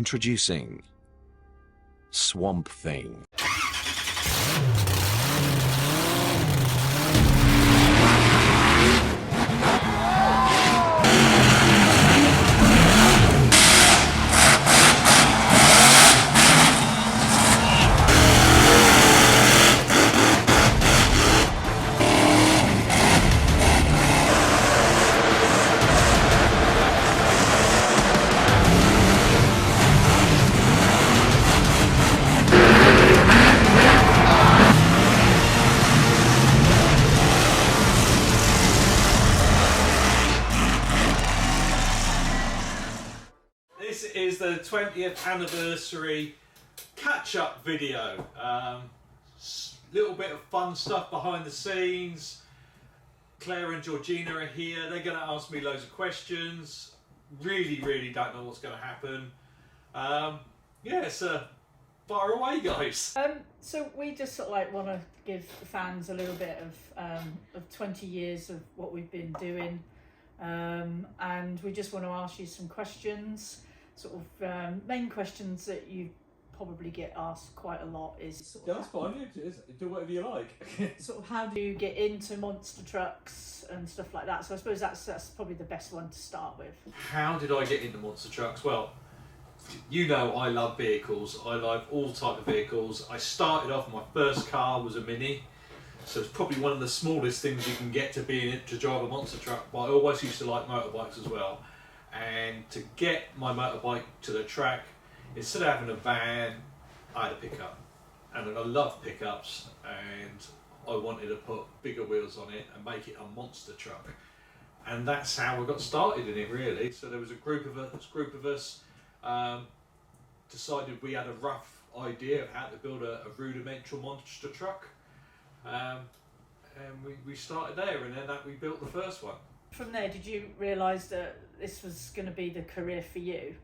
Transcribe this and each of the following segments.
Introducing Swamp Thing. This is the 20th anniversary catch-up video. Little bit of fun stuff behind the scenes. Claire and Georgina are here. They're going to ask me loads of questions. Really don't know what's going to happen. Yeah, so fire away, guys. So we just sort of like want to give the fans a little bit of 20 years of what we've been doing, and we just want to ask you some questions. Sort of main questions that you probably get asked quite a lot is sort Yeah, that's fine. Do whatever you like. sort of how do you get into monster trucks and stuff like that. So I suppose that's probably the best one to start with. How did I get into monster trucks? Well, you know I love vehicles. I love all type of vehicles. I started off, my first car was a Mini, so it's probably one of the smallest things you can get to drive a monster truck. But I always used to like motorbikes as well. And to get my motorbike to the track, instead of having a van, I had a pickup. And I love pickups, and I wanted to put bigger wheels on it and make it a monster truck. And that's how I got started in it, really. So there was a group of us decided we had a rough idea of how to build a rudimental monster truck, and we started there, and then we built the first one. From there, did you realise that this was going to be the career for you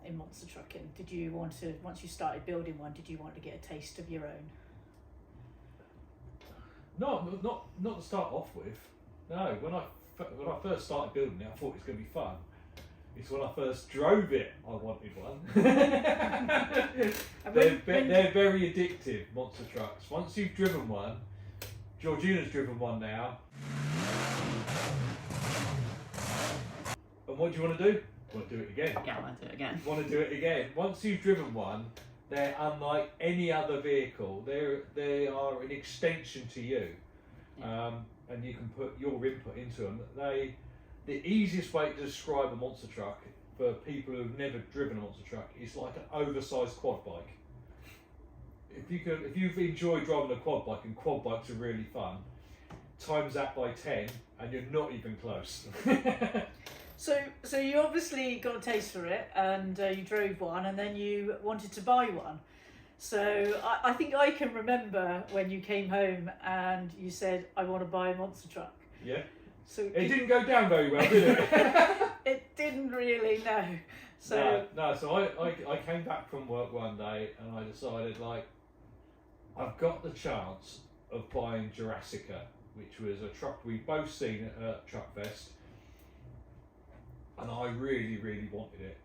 in monster trucking? Did you want to, once you started building one, did you want to get a taste of your own? No, not to start off with. No, when I first started building it, I thought it was going to be fun. It's when I first drove it, I wanted one. They're very addictive, monster trucks. Once you've driven one, Georgina's driven one now. And what do you want to do? Want to do it again? Yeah, I want to do it again. Want to do it again. Once you've driven one, they're unlike any other vehicle. They are an extension to you, and you can put your input into them. The easiest way to describe a monster truck for people who've never driven a monster truck is like an oversized quad bike. If you've enjoyed driving a quad bike, and quad bikes are really fun, times that by 10, and you're not even close. So you obviously got a taste for it, and you drove one, and then you wanted to buy one. So I think I can remember when you came home and you said, I want to buy a monster truck. Yeah. So it didn't go down very well, did it? It didn't really, no. So no. So I came back from work one day and I decided, like, I've got the chance of buying Jurassica, which was a truck we both seen at Truck Fest, and I really wanted it.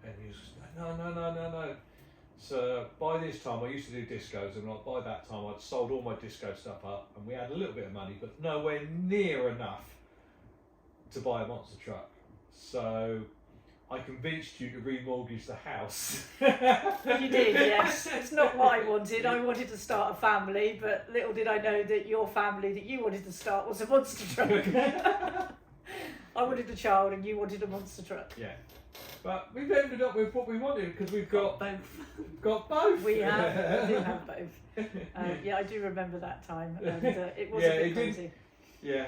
And he was no. So by this time, I used to do discos, and by that time I'd sold all my disco stuff up, and we had a little bit of money, but nowhere near enough to buy a monster truck. So I convinced you to remortgage the house. you did, yes. It's not what I wanted. I wanted to start a family, but little did I know that your family that you wanted to start was a monster truck. I wanted a child and you wanted a monster truck. Yeah. But we've ended up with what we wanted because we've got both. Got both. We do have both. Yeah, I do remember that time, and it was a bit crazy. Yeah,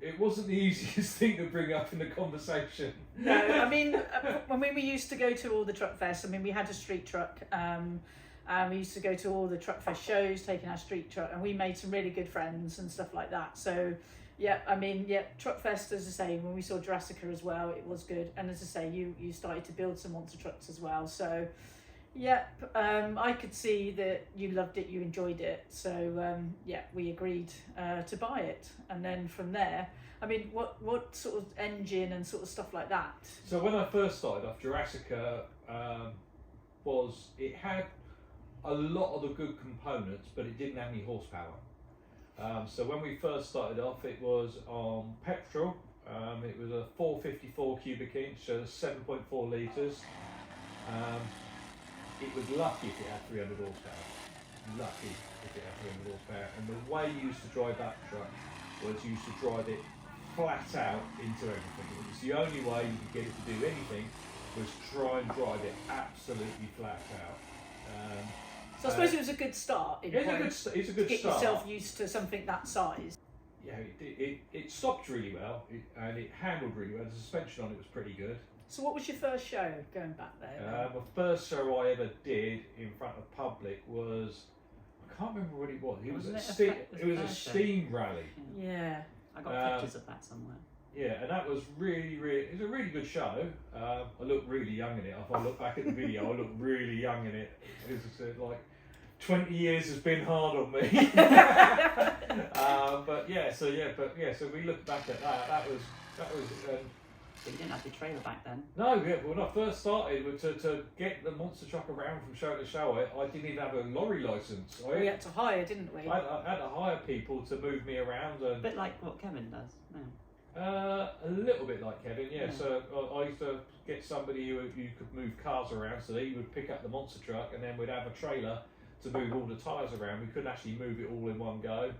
it wasn't the easiest thing to bring up in the conversation. No, I mean, when we used to go to all the truck fests, I mean, we had a street truck, and we used to go to all the truck fest shows, taking our street truck, and we made some really good friends and stuff like that. So, yeah, I mean, yeah, truck fest, as I say, when we saw Jurassica as well, it was good. And as I say, you started to build some monster trucks as well. So, yeah, I could see that you loved it, you enjoyed it. So, yeah, we agreed to buy it. And then from there, I mean, what sort of engine and sort of stuff like that? So when I first started off, Jurassica was it had a lot of the good components, but it didn't have any horsepower. So when we first started off, it was on petrol. It was a 454 cubic inch, so 7.4 litres. It was lucky if it had 300 horsepower. Lucky if it had 300 horsepower. And the way you used to drive that truck was you used to drive it flat out into everything. It was the only way you could get it to do anything was try and drive it absolutely flat out. So I suppose it was a good start. It's a good to get start. yourself used to something that size. Yeah, it stopped really well, and it handled really well. The suspension on it was pretty good. So what was your first show going back there? My first show I ever did in front of public was, I can't remember what it was. It was a steam rally. Yeah. I got pictures of that somewhere. Yeah, and that was it was a really good show. I looked really young in it. If I look back at the video, I looked really young in it. As I said, like 20 years has been hard on me. So we looked back at that. That was. But you didn't have the trailer back then. No, yeah. When I first started to get the monster truck around from show to show, I didn't even have a lorry license. We had to hire, didn't we? I had to hire people to move me around. A bit like what Kevin does now. A little bit like Kevin, yeah. So I used to get somebody who could move cars around, so he would pick up the monster truck, and then we'd have a trailer to move all the tyres around. We couldn't actually move it all in one go.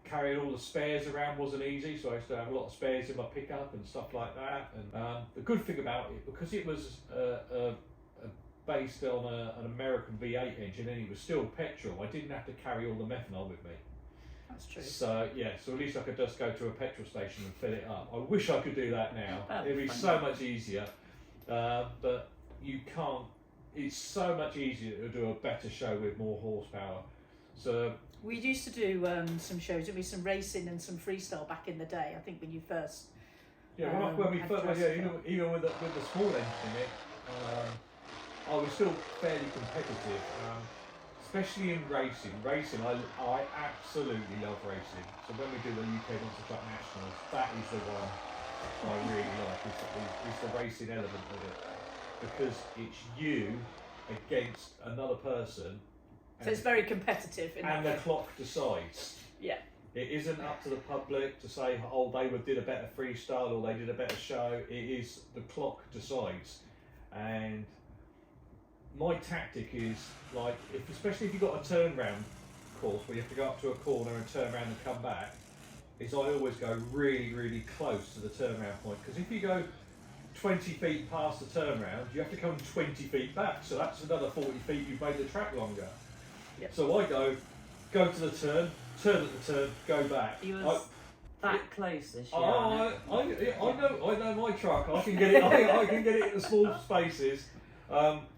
Carrying all the spares around wasn't easy, so I used to have a lot of spares in my pickup and stuff like that. And the good thing about it, because it was based on an American V8 engine and it was still petrol, I didn't have to carry all the methanol with me. That's true. So yeah, so at least I could just go to a petrol station and fill it up. I wish I could do that now. That'd It'd be be so much easier, but you can't. It's so much easier to do a better show with more horsepower. So we used to do some shows, didn't we? Some racing and some freestyle back in the day. I think when you first. Yeah, when we first, even with the small engine in it, I was still fairly competitive. Especially in racing. I absolutely love racing. So when we do the UK Monster Truck Nationals, that is the one I really like. It's the racing element of it, because it's you against another person. So it's very competitive. And the clock decides. Yeah. It isn't up to the public to say, oh, they did a better freestyle or they did a better show. It is the clock decides, and my tactic is like, especially if you've got a turnaround course where you have to go up to a corner and turn around and come back, is I always go really, really close to the turnaround point, because if you go 20 feet past the turnaround, you have to come 20 feet back, so that's another 40 feet, you've made the track longer. Yep. So I go to the turn at the turn, go back. He was that close this year. I know my truck. I can get it. I can get it in the small spaces.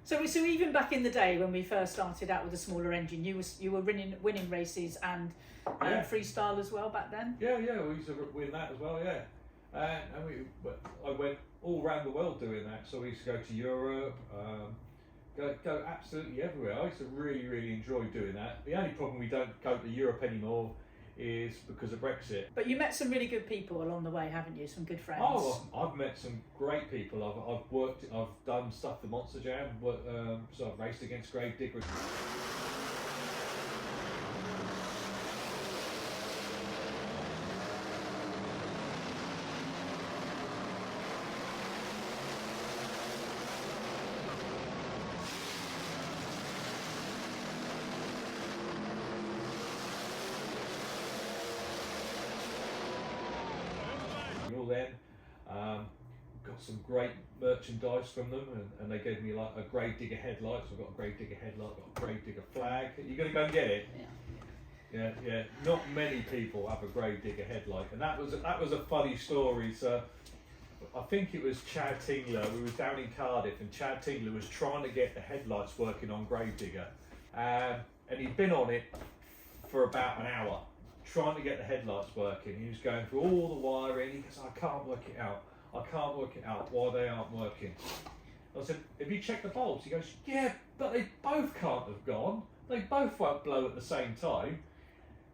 So even back in the day when we first started out with a smaller engine, you were winning races and freestyle as well back then. Yeah, we used to win that as well. Yeah, I went all around the world doing that. So we used to go to Europe, go absolutely everywhere. I used to really, really enjoy doing that. The only problem we don't go to Europe anymore is because of Brexit. But you met some really good people along the way, haven't you? Some good friends. Oh, I've met some great people. I've done stuff for Monster Jam. So I've raced against Grave Digger. Then got some great merchandise from them, and they gave me like a Grave Digger headlight. So I've got a Grave Digger headlight, got a Grave Digger flag. You're going to go and get it? Yeah. Not many people have a Grave Digger headlight, and that was a funny story. So I think it was Chad Tingler. We was down in Cardiff, and Chad Tingler was trying to get the headlights working on Grave Digger, and he'd been on it for about an hour, trying to get the headlights working. He was going through all the wiring. He goes, I can't work it out why they aren't working. I said, have you checked the bulbs? He goes, yeah, but they both can't have gone. They both won't blow at the same time.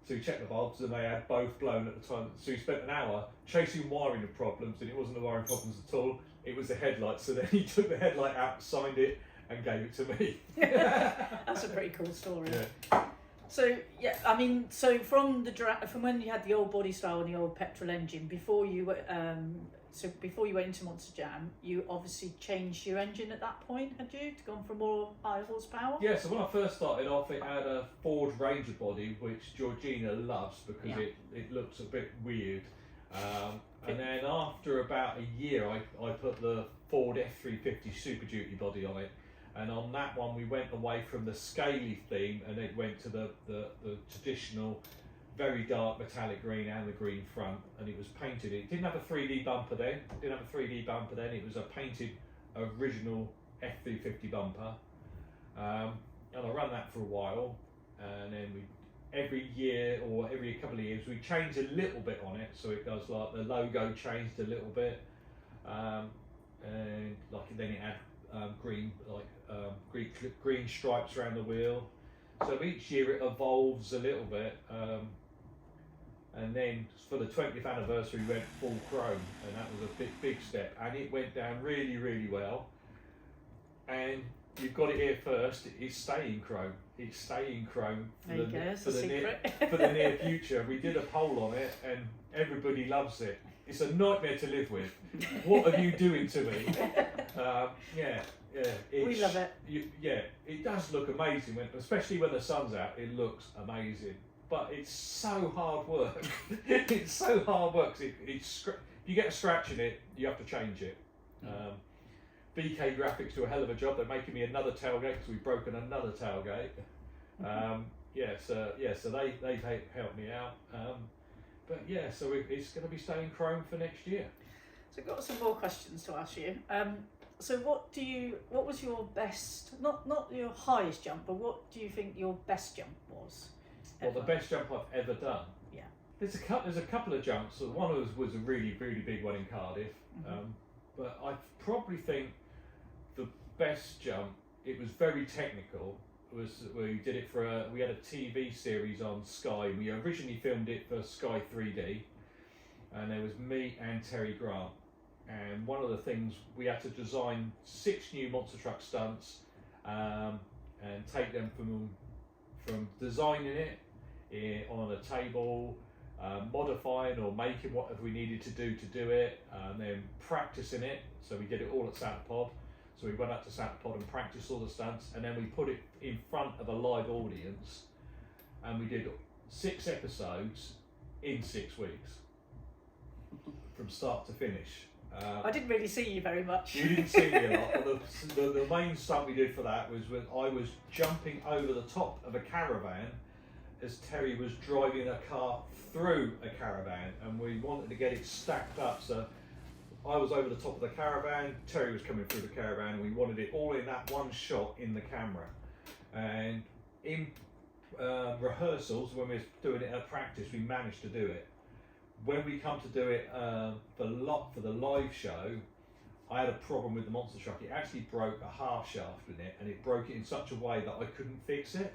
to check the bulbs, and they had both blown at the time. So he spent an hour chasing wiring problems, and it wasn't the wiring problems at all. It was the headlight. So then he took the headlight out, signed it, and gave it to me. That's a pretty cool story. Yeah. So yeah, I mean, so from when you had the old body style and the old petrol engine, before you went into Monster Jam, you obviously changed your engine at that point, had you? To gone for more high horsepower? Yeah, so when I first started off, it had a Ford Ranger body, which Georgina loves because it looks a bit weird. And then after about a year, I put the Ford F350 Super Duty body on it. And on that one, we went away from the scaly theme and it went to the traditional, very dark metallic green and the green front. And it was painted. It didn't have a 3D bumper then. It was a painted original F350 bumper. And I ran that for a while. And then every year or every couple of years, we changed a little bit on it. So it does like the logo changed a little bit. And like then it had green stripes around the wheel. So each year it evolves a little bit, and then for the 20th anniversary we went full chrome, and that was a big step, and it went down really well. And you've got it here first. It's staying chrome. For the near future. We did a poll on it, and everybody loves it. It's a nightmare to live with. What are you doing to me? We love it. It does look amazing, especially when the sun's out. It looks amazing, but it's so hard work. It's so hard work. If you get a scratch in it, you have to change it. BK Graphics do a hell of a job. They're making me another tailgate because we've broken another tailgate. So they've helped me out. So it's going to be staying chrome for next year. So I've got some more questions to ask you. So what was your best, not your highest jump, but what do you think your best jump was? Well, the best jump I've ever done. Yeah. There's a couple of jumps. One was a really big one in Cardiff. But I probably think the best jump, it was very technical, was we did it we had a TV series on Sky. We originally filmed it for Sky 3D, and there was me and Terry Grant. And one of the things, we had to design 6 new monster truck stunts and take them from designing it on a table, modifying or making whatever we needed to do it, and then practicing it. So we did it all at Santa Pod. So we went up to Santa Pod and practiced all the stunts, and then we put it in front of a live audience, and we did 6 episodes in 6 weeks from start to finish. I didn't really see you very much. You didn't see me a lot. But the main stunt we did for that was when I was jumping over the top of a caravan as Terry was driving a car through a caravan, and we wanted to get it stacked up. So I was over the top of the caravan, Terry was coming through the caravan, and we wanted it all in that one shot in the camera. And in rehearsals, when we were doing it at practice, we managed to do it. When we come to do it for the live show, I had a problem with the monster truck. It actually broke a half shaft in it, and it broke it in such a way that I couldn't fix it.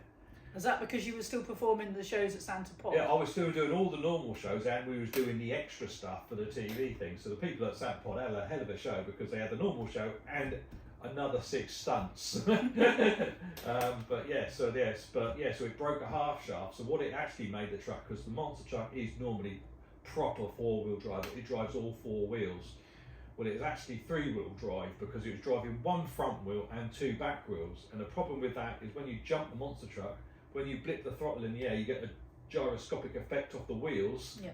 Is that because you were still performing the shows at Santa Pod? Yeah, I was still doing all the normal shows, and we was doing the extra stuff for the TV thing. So the people at Santa Pod had a hell of a show because they had the normal show and another 6 stunts. So it broke a half shaft. So what it actually made the truck, because the monster truck is normally proper 4-wheel drive, it drives all 4 wheels. Well, it was actually 3-wheel drive because it was driving 1 front wheel and 2 back wheels. And the problem with that is when you jump the monster truck, when you blip the throttle in the air, you get a gyroscopic effect off the wheels. Yeah.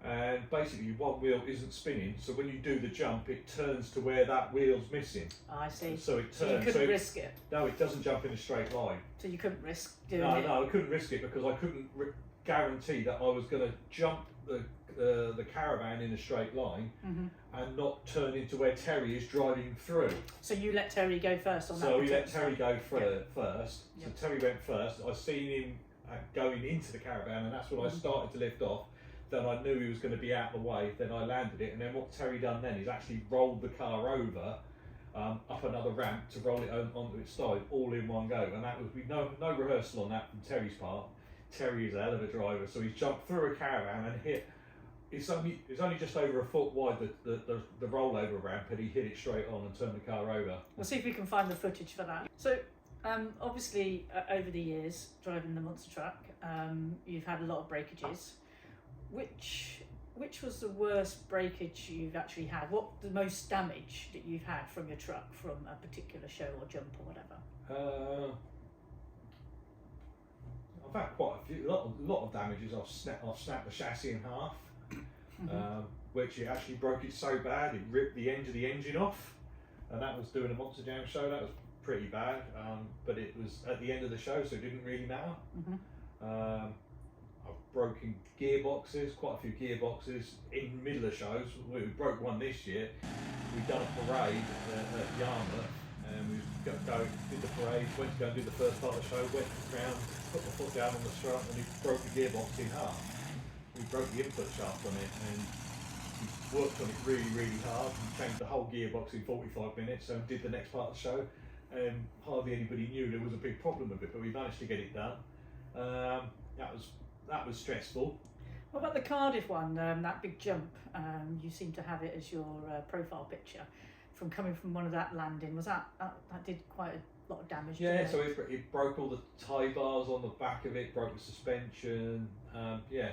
And basically 1 wheel isn't spinning, so when you do the jump, it turns to where that wheel's missing. Oh, I see. So it turns. So you couldn't risk it? No, it doesn't jump in a straight line. So you couldn't risk doing it? No, I couldn't risk it because I couldn't guarantee that I was going to jump the caravan in a straight line and not turn into where Terry is driving through. So you let Terry go first on that? So we let Terry go first. Yep. So Terry went first. I seen him going into the caravan, and that's when I started to lift off. Then I knew he was going to be out of the way. Then I landed it, and then what Terry done then is actually rolled the car over up another ramp to roll it onto its side, all in one go. And that was no rehearsal on that from Terry's part. Terry is a hell of a driver, so he jumped through a caravan and hit. It's only just over a foot wide, the rollover ramp, and he hit it straight on and turned the car over. We'll see if we can find the footage for that. So, obviously, over the years, driving the monster truck, you've had a lot of breakages. Which was the worst breakage you've actually had? What the most damage that you've had from your truck from a particular show or jump or whatever? I've had quite a lot of damages. I've snapped the chassis in half, which it actually broke it so bad it ripped the end of the engine off, and that was doing a Monster Jam show. That was pretty bad, but it was at the end of the show, so it didn't really matter. I've broken gearboxes, quite a few gearboxes in the middle of shows. We broke one this year. We'd done a parade at Yarmouth, and we did the parade, went to go and do the first part of the show, went round, put my foot down on the strut, and we broke the gearbox in half. We broke the input shaft on it, and we worked on it really, really hard, and changed the whole gearbox in 45 minutes, and did the next part of the show, and hardly anybody knew there was a big problem with it, but we managed to get it done. That was stressful. What about the Cardiff one, that big jump? You seem to have it as your profile picture. From coming from one of that landing, was that did quite a lot of damage? Yeah, so it broke all the tie bars on the back of it, broke the suspension. Yeah,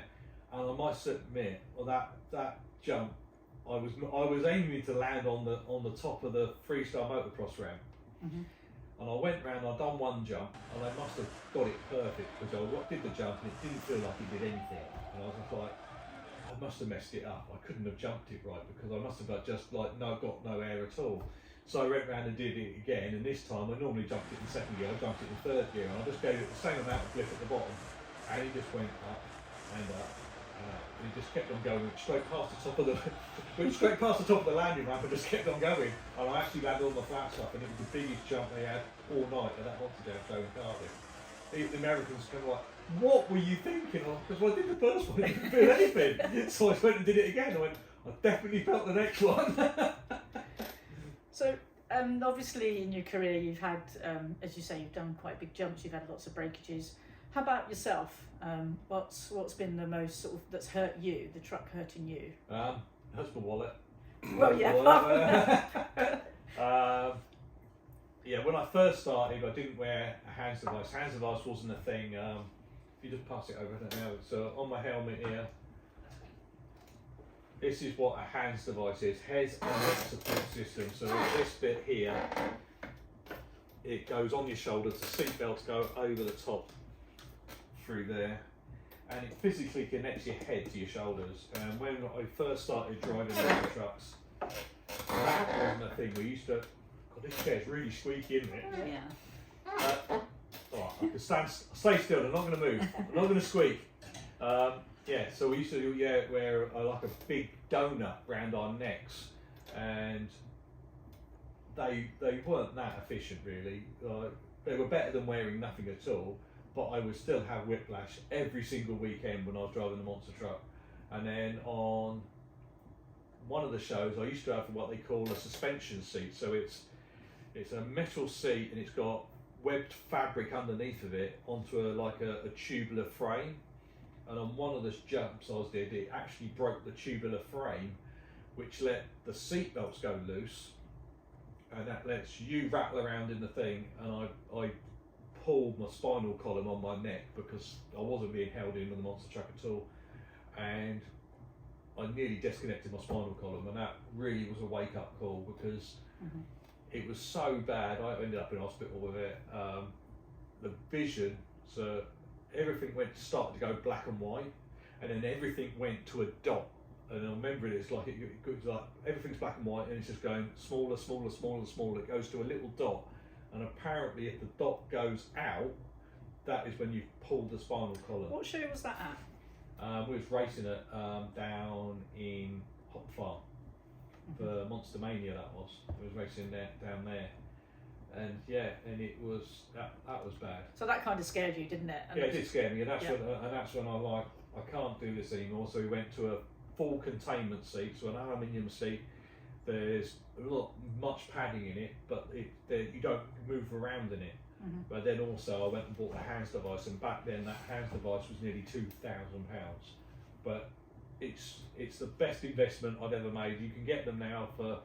and I must admit, well, that jump, I was aiming to land on the top of the freestyle motocross ramp, and I went round. I'd done one jump, and I must have got it perfect because I did the jump and it didn't feel like it did anything, and I was just like, I must have messed it up. I couldn't have jumped it right because I must have just got no air at all. So I went round and did it again, and this time I normally jumped it in second gear, I jumped it in third gear, and I just gave it the same amount of grip at the bottom, and it just went up and up. And it just kept on going, went straight past the top of the landing ramp, and just kept on going. And I actually landed on the flat stuff, and it was the biggest jump they had all night at that Monster Jam show in Cardiff. The Americans kind of like, what were you thinking of? Because when I did the first one, I didn't feel anything. So I went and did it again. I went, I definitely felt the next one. So, obviously in your career you've had, as you say, you've done quite big jumps, you've had lots of breakages. How about yourself? What's been the most sort of that's hurt you, the truck hurting you? That's my wallet. Well, yeah. Yeah, when I first started, I didn't wear a hands device. Hands device wasn't a thing. If you just pass it over, I don't know. So on my helmet here, this is what a hands device is. Heads and neck support system. So this bit here, it goes on your shoulders. The seat belts go over the top through there, and it physically connects your head to your shoulders. And when I first started driving the trucks, that wasn't a thing. We used to. God, this chair's really squeaky, isn't it? Yeah. Alright, I can stay still. I'm not going to move. I'm not going to squeak. Yeah, so we used to wear like a big donut round our necks, and they weren't that efficient really. They were better than wearing nothing at all, but I would still have whiplash every single weekend when I was driving the monster truck. And then on one of the shows, I used to have what they call a suspension seat. So it's a metal seat, and it's got webbed fabric underneath of it onto a tubular frame. And on one of the jumps I did, it actually broke the tubular frame, which let the seat belts go loose, and that lets you rattle around in the thing. And I pulled my spinal column on my neck because I wasn't being held in with the monster truck at all, and I nearly disconnected my spinal column, and that really was a wake-up call because it was so bad. I ended up in hospital with it. The vision, so everything started to go black and white, and then everything went to a dot. And I remember it's like it goes like everything's black and white, and it's just going smaller, smaller, smaller, smaller. It goes to a little dot, and apparently, if the dot goes out, that is when you've pulled the spinal column. What show was that at? We was racing it down in Hop Farm for Monster Mania. That was. We was racing down there, and yeah, and it was that was bad. So that kind of scared you, didn't it? Yeah, it did scare me, and that's when I can't do this anymore. So we went to a full containment seat, so an aluminium seat. There's much padding in it, but you don't move around in it. But then also I went and bought a hands device, and back then that hands device was nearly £2,000. But it's the best investment I've ever made. You can get them now for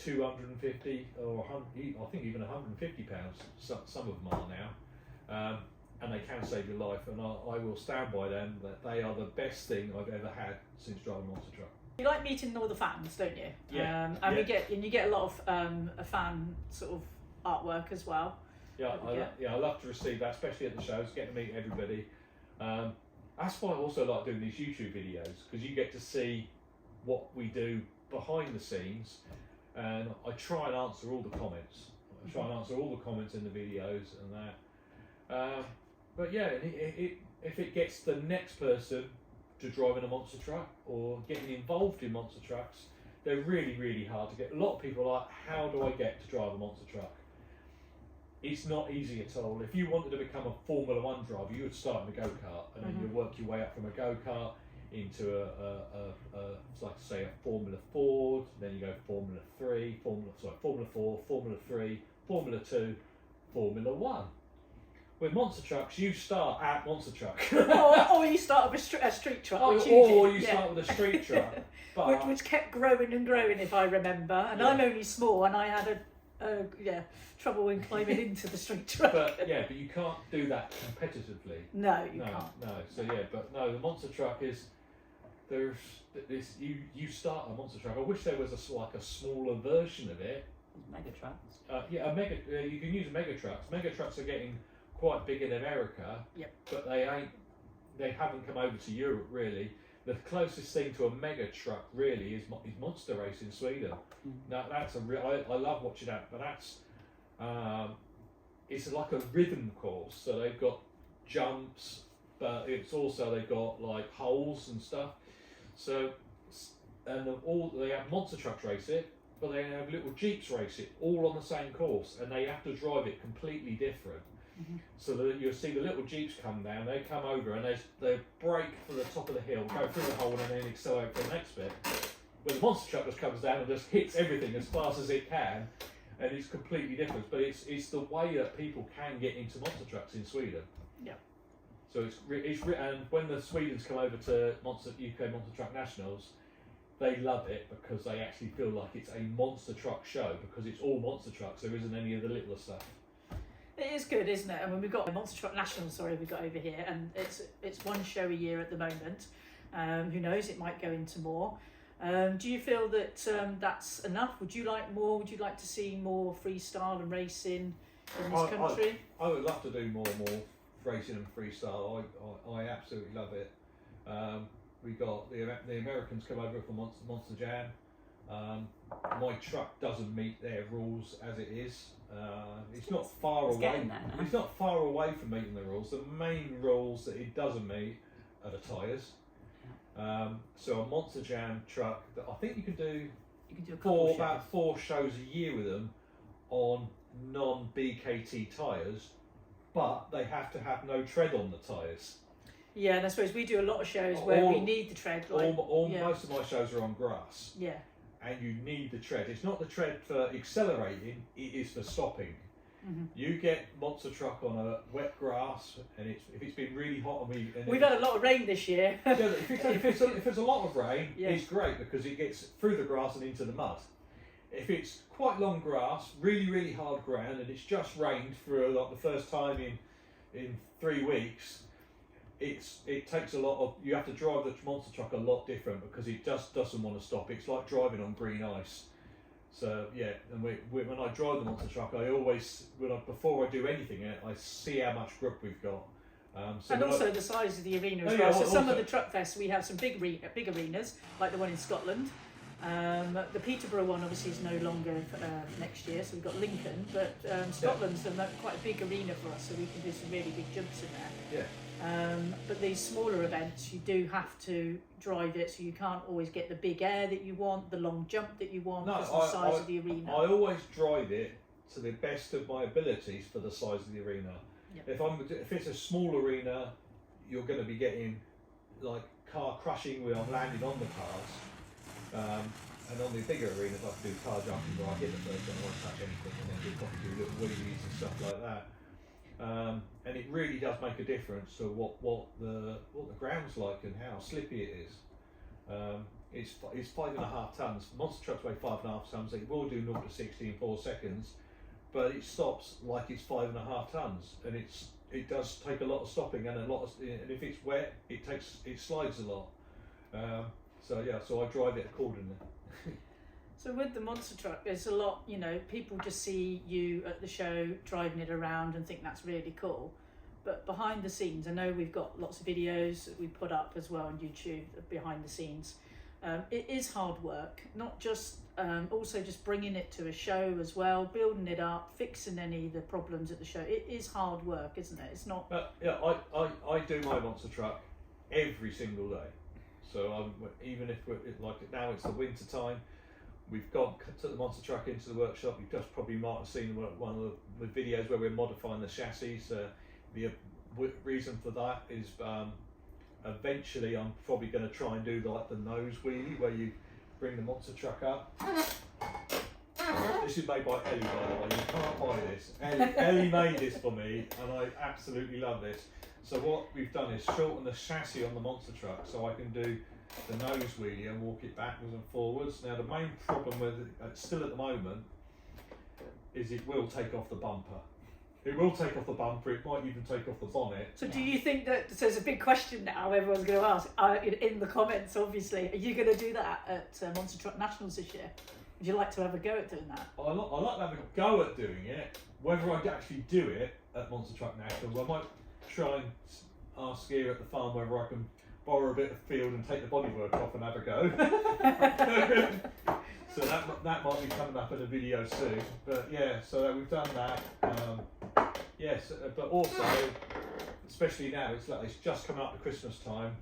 250 or 100, I think even £150. Some of them are now, and they can save your life. And I will stand by them that they are the best thing I've ever had since driving a monster truck. You like meeting all the fans, don't you? Yeah. And yeah. you get a lot of a fan sort of artwork as well. Yeah, I love to receive that, especially at the shows, get to meet everybody. That's why I also like doing these YouTube videos, because you get to see what we do behind the scenes, and I try and answer all the comments. I try and answer all the comments in the videos and that. But yeah, if it gets the next person to driving a monster truck or getting involved in monster trucks, they're really, really hard to get. A lot of people are like, how do I get to drive a monster truck? It's not easy at all. If you wanted to become a Formula 1 driver, you would start in a go-kart, and then you work your way up from a go-kart into like say a Formula 4, then you go Formula 3, Formula 4, Formula 3, Formula 2, Formula 1. With monster trucks, you start at monster truck. or you start with a street truck, or you start with a street truck. But which kept growing and growing, if I remember. And I'm only small, and I had trouble in climbing into the street truck. But you can't do that competitively. No, you can't. No. So the monster truck is you start a monster truck. I wish there was a smaller version of it. Mega trucks. You can use mega trucks. Mega trucks are getting quite big in America. Yep. But they haven't come over to Europe really. The closest thing to a mega truck really is Monster Race in Sweden. Now that's I love watching that, but that's it's like a rhythm course. So they've got jumps, but it's also they've got like holes and stuff. So they have monster trucks race it, but they have little jeeps race it, all on the same course, and they have to drive it completely different. So that you'll see the little jeeps come down, they come over and they brake for the top of the hill, go through the hole and then accelerate for the next bit. When the monster truck just comes down and just hits everything as fast as it can, and it's completely different. But it's the way that people can get into monster trucks in Sweden. Yeah. So and when the Swedes come over to UK Monster Truck Nationals, they love it because they actually feel like it's a monster truck show, because it's all monster trucks. There isn't any of the littler stuff. It is good, isn't it? I mean, we've got Monster Truck Nationals, we've got over here, and it's one show a year at the moment. Who knows, it might go into more. Do you feel that that's enough? Would you like more? Would you like to see more freestyle and racing in this country? I would love to do more racing and freestyle. I absolutely love it. We got the Americans come over for Monster Jam. My truck doesn't meet their rules as it is. It's not far away. It's not far away from meeting the rules. The main rules that it doesn't meet are the tyres. So a Monster Jam truck that I think you can do about 4 shows a year with them on non-BKT tyres, but they have to have no tread on the tyres. Yeah, and I suppose we do a lot of shows where we need the tread. Most of my shows are on grass. Yeah. And you need the tread. It's not the tread for accelerating, it is for stopping. You get monster truck on a wet grass, and if it's been really hot and we've had a lot of rain this year. if it's a lot of rain, it's great because it gets through the grass and into the mud. If it's quite long grass, really, really hard ground, and it's just rained for like the first time in 3 weeks, it takes a lot of, you have to drive the monster truck a lot different because it just doesn't want to stop. It's like driving on green ice. So yeah, and when I drive the monster truck, I always, before I do anything in it, I see how much grip we've got. And also the size of the arena as well. So some of the truck fests, we have some big arenas, like the one in Scotland. The Peterborough one obviously is no longer next year, so we've got Lincoln, but Scotland's quite a big arena for us, so we can do some really big jumps in there. Yeah. But these smaller events, you do have to drive it, so you can't always get the big air that you want, the long jump that you want, because of the size of the arena. I always drive it to the best of my abilities for the size of the arena. Yep. If it's a small arena, you're going to be getting like car crushing when I'm landing on the cars. and on the bigger arenas, I can do car jumping where I hit the first one, I won't touch anything, and then we'll probably do little wheelies and stuff like that. And it really does make a difference to what the ground's like and how slippy it is. It's 5.5 tons. Monster trucks weigh 5.5 tons. They will do 0 to 60 in 4 seconds, but it stops like it's 5.5 tons, and it does take a lot of stopping and and if it's wet, it slides a lot. So I drive it accordingly. So with the monster truck, there's a lot, people just see you at the show driving it around and think that's really cool. But behind the scenes, I know we've got lots of videos that we put up as well on YouTube behind the scenes. It is hard work, not just, also just bringing it to a show as well, building it up, fixing any of the problems at the show. It is hard work, isn't it? It's not... I do my monster truck every single day. So even if now it's the winter time, we've took the monster truck into the workshop. You just probably might have seen one of the videos where we're modifying the chassis. The reason for that is eventually I'm probably going to try and do like the nose wheelie where you bring the monster truck up. This is made by Ellie, by the way. You can't buy this. Ellie made this for me, and I absolutely love this. So what we've done is shorten the chassis on the monster truck so I can do the nose wheelie and walk it backwards and forwards. Now the main problem with it, still at the moment, is it will take off the bumper. It will take off the bumper, it might even take off the bonnet. So do you think that, so there's a big question now everyone's going to ask, in the comments obviously, are you going to do that at Monster Truck Nationals this year? Would you like to have a go at doing that? I like to have a go at doing it. Whether I actually do it at Monster Truck Nationals, I might try and ask here at the farm whether I can borrow a bit of field and take the bodywork off and have a go. So that might be coming up in a video soon. But yeah, so we've done that. Yes, but also, especially now, it's just coming up to Christmas time.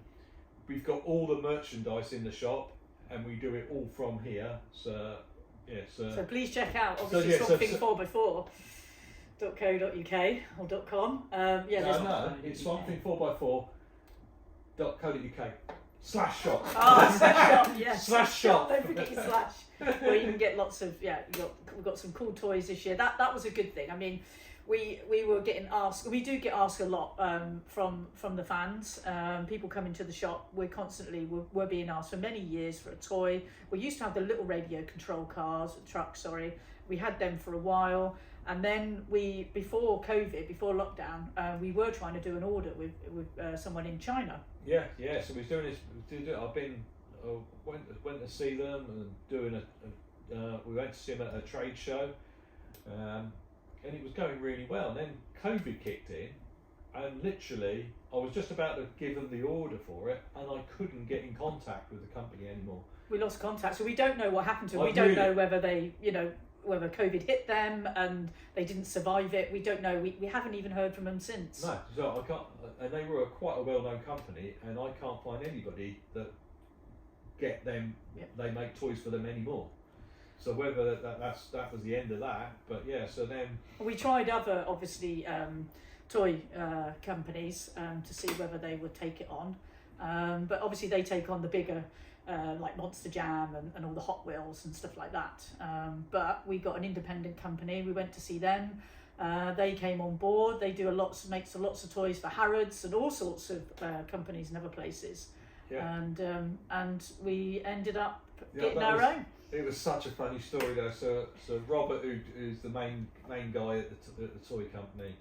We've got all the merchandise in the shop, and we do it all from here. So yes. So please check out obviously Swamp Thing4x4. .co.uk or .com. It's Swamp Thing4x4.co.uk /shop. /shop, yes. /shop. Don't forget your slash. Where you can get lots of we've got some cool toys this year. That was a good thing. I mean, we were getting asked. We do get asked a lot from the fans. People coming to the shop. We're being asked for many years for a toy. We used to have the little radio control trucks. Sorry, we had them for a while. And then before COVID, before lockdown, we were trying to do an order with someone in China. Yeah. So we're doing this. I've been went to see them and doing we went to see them at a trade show, and it was going really well. And then COVID kicked in, and literally I was just about to give them the order for it, and I couldn't get in contact with the company anymore. We lost contact, so we don't know what happened to them. We don't know whether they, whether COVID hit them and they didn't survive it. We don't know. We haven't even heard from them since. No, so I can't. And they were quite a well-known company, and I can't find anybody that get them. Yep. They make toys for them anymore. So whether that was the end of that, but yeah. So then we tried other obviously toy companies to see whether they would take it on, but obviously they take on the bigger. Like Monster Jam and all the Hot Wheels and stuff like that. But we got an independent company. We went to see them. They came on board. They makes lots of toys for Harrods and all sorts of companies and other places. Yeah. And we ended up getting our own. It was such a funny story though. So Robert, who's the main guy at the toy company,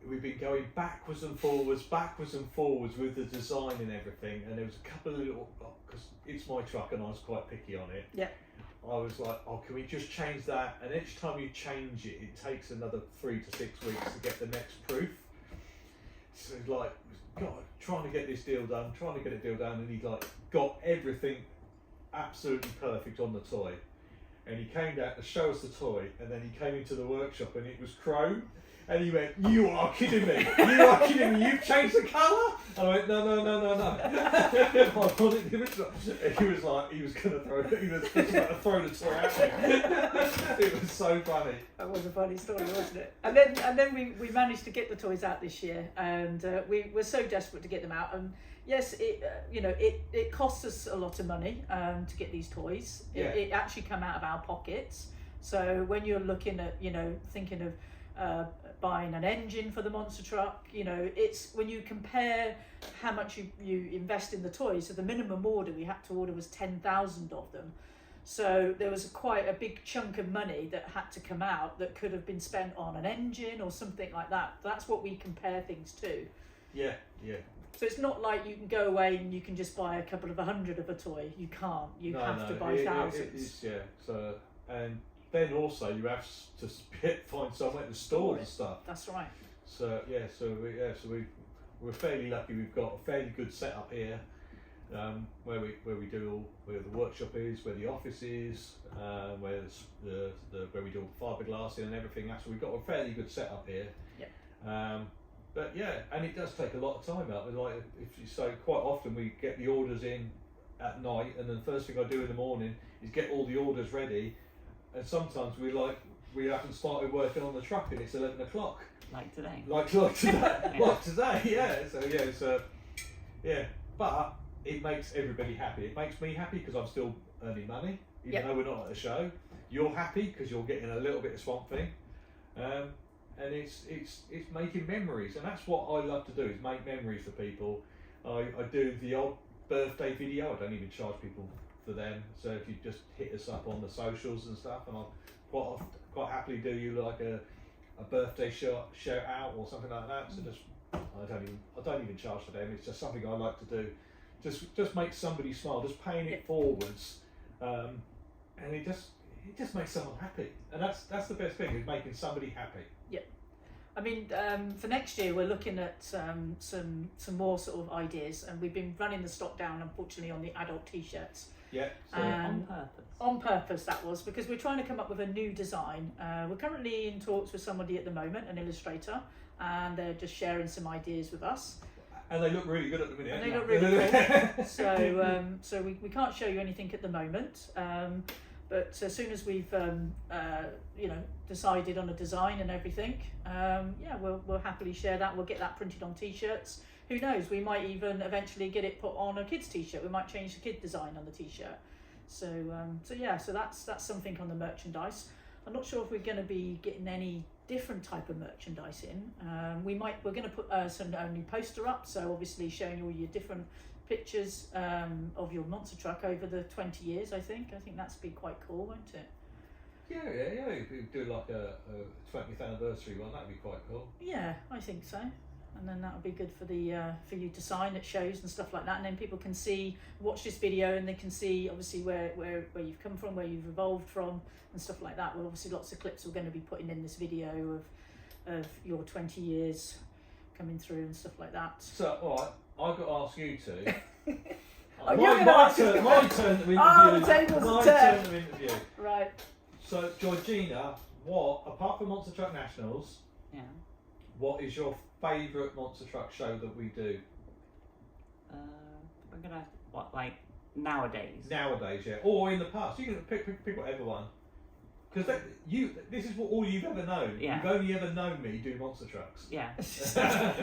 we've been going backwards and forwards with the design and everything, and there was a couple of little, because it's my truck and I was quite picky on it. Yeah. I was like, can we just change that? And each time you change it, it takes another 3 to 6 weeks to get the next proof. So like, God, trying to get it deal done, and he like got everything absolutely perfect on the toy. And he came down to show us the toy, and then he came into the workshop and it was chrome. And he went, "You are kidding me! You are kidding me! You've changed the colour?" And I went, "No." I wanted the original. And he was like, he was going to throw it. He was just about to throw the toy at me. It was so funny. That was a funny story, wasn't it? And then we managed to get the toys out this year, and we were so desperate to get them out. And yes, it costs us a lot of money to get these toys. Yeah. It actually come out of our pockets. So when you're looking at, thinking of buying an engine for the monster truck, it's when you compare how much you invest in the toys. So the minimum order we had to order was 10,000 of them. So there was quite a big chunk of money that had to come out that could have been spent on an engine or something like that. That's what we compare things to. Yeah. So it's not like you can go away and you can just buy a couple of 100 of a toy. You can't. You have to buy thousands. So, and then also you have to find somewhere to store the stuff. That's right. So we're fairly lucky. We've got a fairly good setup here, where the workshop is, where the office is, where where we do fiberglass in and everything. So we've got a fairly good setup here. Yeah. But yeah, and it does take a lot of time out. Like quite often we get the orders in at night, and then the first thing I do in the morning is get all the orders ready. And sometimes we haven't started working on the truck, and it's 11 o'clock. Like today. Like today. Like today, yeah. So yeah, but it makes everybody happy. It makes me happy because I'm still earning money, even though we're not at a show. You're happy because you're getting a little bit of Swamp Thing. And it's making memories, and that's what I love to do, is make memories for people. I do the odd birthday video. I don't even charge people for them, so if you just hit us up on the socials and stuff, and I'll quite happily do you like a birthday shout out or something like that. So I don't even charge for them. It's just something I like to do. Just make somebody smile, just paying it forwards, and it just makes someone happy, and that's the best thing, is making somebody happy. Yeah, I mean, for next year we're looking at some more sort of ideas, and we've been running the stock down, unfortunately, on the adult t-shirts. Yeah. So on purpose. On purpose, that was because we're trying to come up with a new design. We're currently in talks with somebody at the moment, an illustrator, and they're just sharing some ideas with us. And they look really good at the minute. And they look really cool. So we can't show you anything at the moment. But as soon as we've decided on a design and everything, we'll happily share that. We'll get that printed on t-shirts. Who knows? We might even eventually get it put on a kid's t-shirt. We might change the kid design on the t-shirt. So that's something on the merchandise. I'm not sure if we're going to be getting any different type of merchandise in. We're going to put some new poster up. So obviously showing all your different pictures of your monster truck over the 20 years. I think that's be quite cool, won't it? Yeah. If we do like a 20th anniversary one, that'd be quite cool. Yeah, I think so. And then that would be good for you to sign at shows and stuff like that. And then people can watch this video, and they can see obviously where you've come from, where you've evolved from, and stuff like that. Well, obviously lots of clips we're going to be putting in this video of your 20 years coming through and stuff like that. So, all right, I've got to ask you two. My turn to interview. Oh, the table's turn to interview. Right. So, Georgina, apart from Monster Truck Nationals, what is your favourite monster truck show that we do? We're gonna nowadays. Nowadays, yeah, or in the past. You can pick whatever one. Because this is all you've ever known. Yeah. You've only ever known me do monster trucks. Yeah.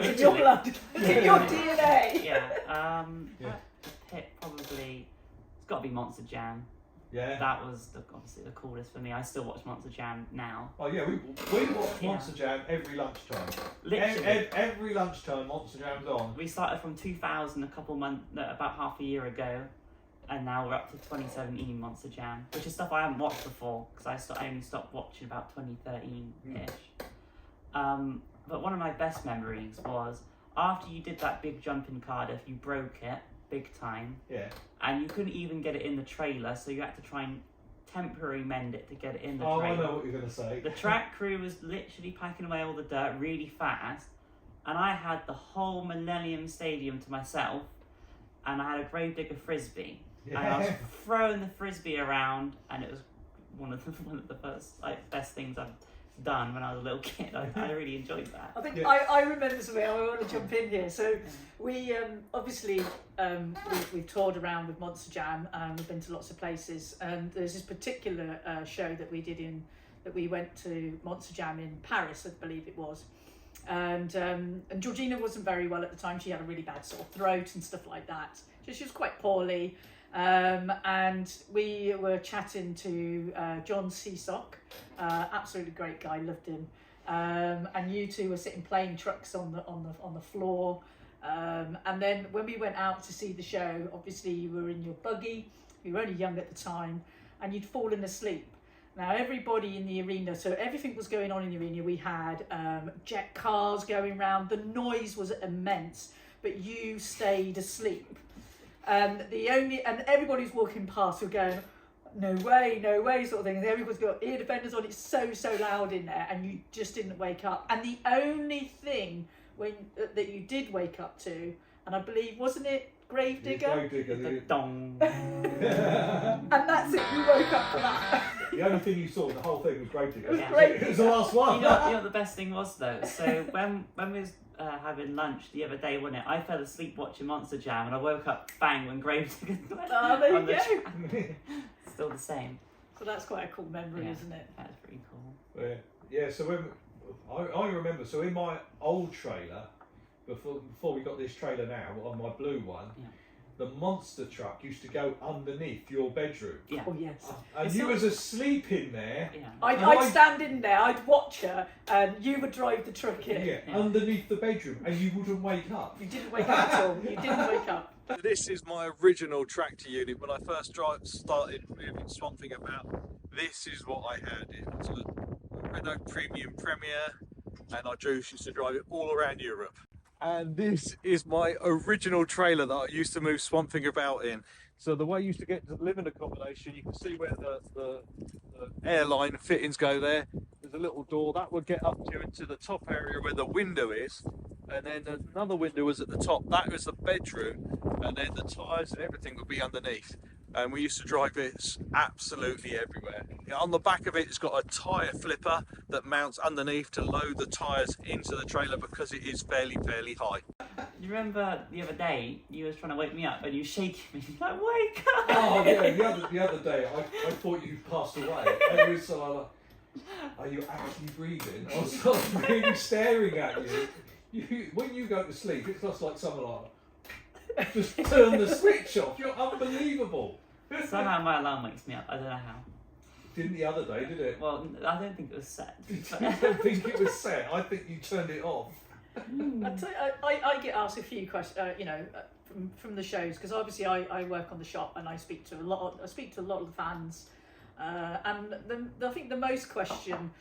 In your blood, in your DNA. Yeah. Pick probably. It's got to be Monster Jam. Yeah. That was obviously the coolest for me. I still watch Monster Jam now. Oh yeah, we watch Monster Jam every lunchtime. Literally. Every lunchtime, Monster Jam's on. We started from 2000 about half a year ago, and now we're up to 2017 Monster Jam, which is stuff I haven't watched before because I only stopped watching about 2013-ish. But one of my best memories was after you did that big jump in Cardiff, you broke it big time. Yeah. And you couldn't even get it in the trailer, so you had to try and temporarily mend it to get it in the trailer. trailer. I know what you're going to say. The track crew was literally packing away all the dirt really fast, and I had the whole Millennium Stadium to myself, and I had a Gravedigger Frisbee. Yeah. And I was throwing the Frisbee around, and it was one of the first best things I've done when I was a little kid. I really enjoyed that. I think Yeah. I remember something. I want to jump in here. So we obviously we've toured around with Monster Jam, and we've been to lots of places. And there's this particular show that we went to Monster Jam in Paris, I believe it was. And Georgina wasn't very well at the time. She had a really bad sore throat and stuff like that. So she was quite poorly. And we were chatting to John Seasock, absolutely great guy, loved him. And you two were sitting playing trucks on the floor. And then when we went out to see the show, obviously you were in your buggy. You were only young at the time, and you'd fallen asleep. Now everybody in the arena, so everything was going on in the arena. We had jet cars going round. The noise was immense, but you stayed asleep. And everybody's walking past were going, no way, sort of thing. And everybody's got ear defenders on. It's so loud in there, and you just didn't wake up. And the only thing that you did wake up to, and I believe, wasn't it Gravedigger? Gravedigger. Dong. And that's it. You woke up for that. The only thing you saw in the whole thing was Gravedigger. It was Yeah. great. It was the last one. You know what the best thing was though? So when we was having lunch the other day, wasn't it? I fell asleep watching Monster Jam, and I woke up bang when Gravedigger went Oh, there you on the go. track. Still the same. So that's quite a cool memory, Yeah. isn't it? That's pretty cool. Yeah, so when I remember, so in my old trailer, before we got this trailer now, on my blue one, Yeah. the monster truck used to go underneath your bedroom. Yeah. Oh yes. And It's you not- was asleep in there. Yeah. I'd stand in there, I'd watch her, and you would drive the truck in. Yeah, Yeah. underneath the bedroom, and you wouldn't wake up. You didn't wake up at all. You didn't wake up. This is my original tractor unit. When I first started moving Swamp Thing about, this is what I had. It was a Renault Premium Premier, and I used to drive it all around Europe. And this is my original trailer that I used to move Swamp Thing about in. So the way I used to get to living accommodation, you can see where the airline fittings go there. There's a little door that would get up to into the top area where the window is. And then another window was at the top. That was the bedroom. And then the tyres and everything would be underneath. And we used to drive it absolutely everywhere. On the back of it, it's got a tyre flipper that mounts underneath to load the tyres into the trailer because it is fairly high. You remember the other day you was trying to wake me up and you shaking me like, wake up! Oh yeah, the other day I thought you passed away. And it was so I like, are you actually breathing? I was like, really staring at you. When you go to sleep, it's just like someone like, just turn the switch off. You're unbelievable. Somehow my alarm wakes me up. I don't know how. Didn't the other day, did it? Well, I don't think it was set. I don't think it was set. I think you turned it off. I get asked a few questions, from the shows, because obviously I work on the shop and I speak to a lot of the fans, and I think the most question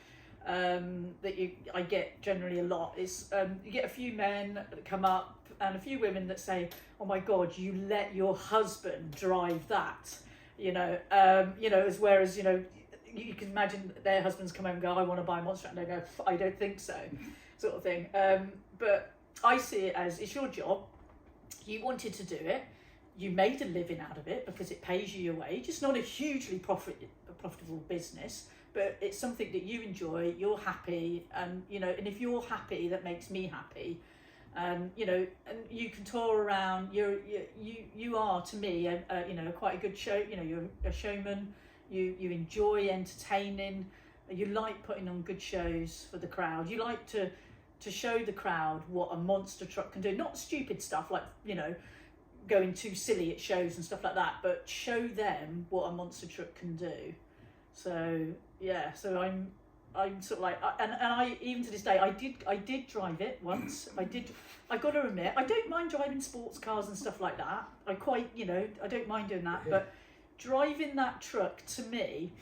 that I get generally a lot is you get a few men that come up and a few women that say, "Oh my God, you let your husband drive that," whereas you can imagine their husbands come home and go, "I want to buy a monster," and they go, "I don't think so," sort of thing. But I see it as it's your job. You wanted to do it. You made a living out of it because it pays you your wage. It's not a hugely profitable business, but it's something that you enjoy. You're happy, and and if you're happy, that makes me happy. And and you can tour around. You are to me quite a good show. You're a showman. You enjoy entertaining. You like putting on good shows for the crowd. You like to show the crowd what a monster truck can do. Not stupid stuff like going too silly at shows and stuff like that, but show them what a monster truck can do. So yeah, so I'm sort of like, and I even to this day I did drive it once. I got to admit, I don't mind driving sports cars and stuff like that. I quite I don't mind doing that, but driving that truck to me,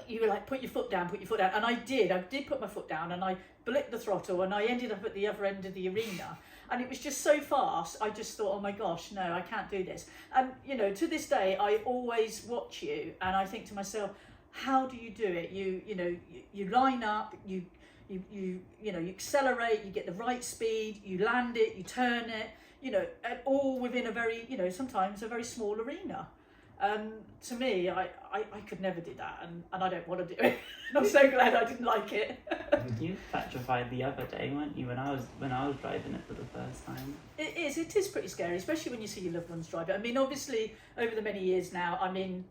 you were like, put your foot down, and I did put my foot down, and I blipped the throttle, and I ended up at the other end of the arena, and it was just so fast. I just thought, oh my gosh, no, I can't do this. And to this day, I always watch you, and I think to myself, how do you do it? You line up, you accelerate, you get the right speed, you land it, you turn it, and all within a very sometimes a very small arena. To me, I could never do that, and I don't want to do it. I'm so glad I didn't like it. You were petrified the other day, weren't you? When I was driving it for the first time. It is pretty scary, especially when you see your loved ones drive it. I mean, obviously, over the many years now, I mean,